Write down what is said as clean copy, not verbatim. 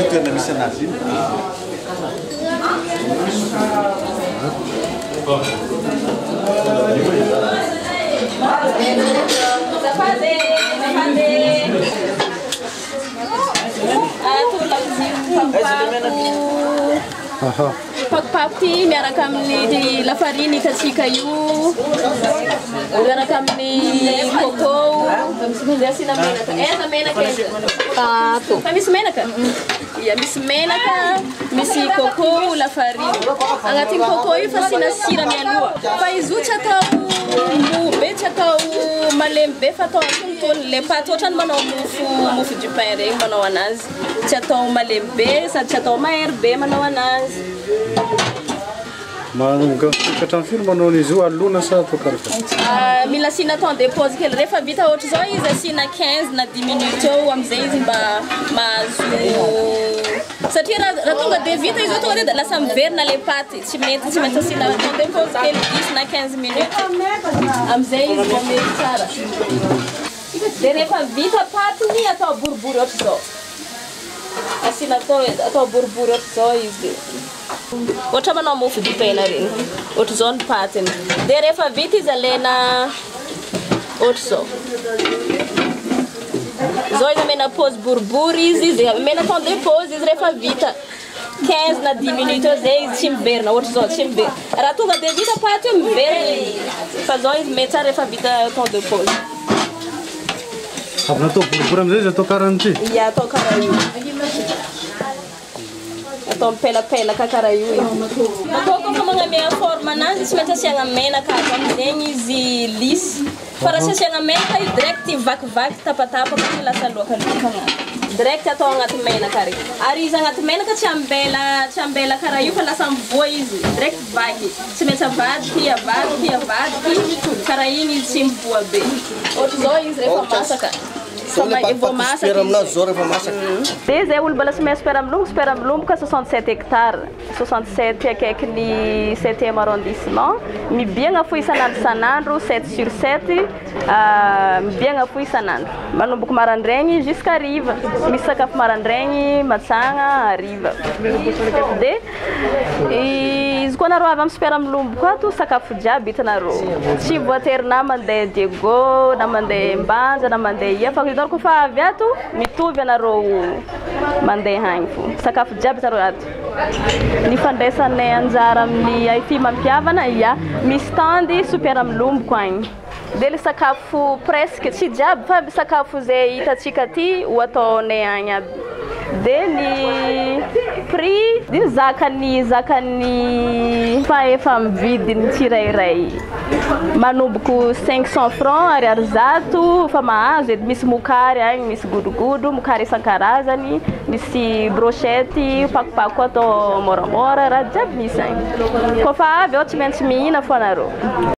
toerana misy anazy iny. Pakpaky miaraka amin'ny lafariny hitatsika io, miaraka amin'ny coco, asina menaka. Eza menaka eza. Fa misy menaka? Ia, misy menaka, misy coco, lafariny. Agnatin'ny coco io fa asina sira mialoha. Fa izy io tsy atao mou be, tsy atao malemy be, fa atao antonotony le paty ohatrany manao mofo du pain regny manao anazy. Tsy atao malemy be, sady tsy atao mahery be manao anazy. Katran'ny firy manao izy io alona sa atao karakara? Mila asina temps de pause kely rehefa vita ohatry zao izy asina 15 na 10 minutes eo amizay izy mba mahazo satria raha tonga de vita izy tonga de lasa miverina le paty tsy mety asina temps de pause kely 10 na 15 minutes amizay izy mba mety tsara. De rehefa vita paty atao boribory ohatry zao. Asina atao boribory ohatry zao izy. Ohatra manao mofo dipaina regny. Ohatra zao ny patiny. De rehefa vita izy alena ohatra zao. Zao izy amena pause boribory izy amena temps de pause izy rehefa vita 15 na 10 minutes eo zay izy tsy miverina ohatra zao tsy miverina. Raha tonga de vita paty io miverina. Fa zao izy mety tsara rehefa vita temps de pause. Avy natao boribory amizay izy atao karan'ity? Ia, atao karaha io. Atao mipelapelaka karaha io izy. Atao kofa magnamea forme anazy tsy maintsy asiagna menaka ato amizegny izy lisy. Fa raha tsy asiagna menaka io direct vakivaky tapatapaka fa lasa loakalokagna. Direct atao agnaty menaka regny. Ary izy agnaty menaka tsy ambela karaha io fa lasa mivoa izy. Direct vaky. Tsy maintsy avadiky, karaha igny izy tsy mivoa be. Ohatra zao izy rehefa masaka. Vao masaka de zay olo mbola somea super amilomboka 67 hectares 67 akaikin'ny 7e arrondissement mibiagna fo isanandro 7 sur 7 mibiagna fo isanandro manomboka marandraigny jusqu'à riva misy sakafo marandraigny matsagna hariva de izy koa nareo avy amin'ny super amilomboka ato sakafo jiaby hitanareo tsy voatery na mandeha Diego na mandeha Mbanja na mandeha ia fa ko fa avy ato mitovy anareo mandeha agny fo sakafo jiaby tareo ato ny fandraisanay anjara amin'ny IT mampiavana ia misy tandy super amilomboka agny de le sakafo presque tsy jiaby fa sakafo zay hitatsika ty ho ataonay agny aby de ny prix de zakany fa efa mividiny tsirairay manomboka 500 francs ariary zato fa mahazo edy misy mokary agny misy godogodo mokary isan-karazany misy brochette pakopako atao moramora raha jiaby misy agny kofa avy ao tsy maintsy mihina fo anareo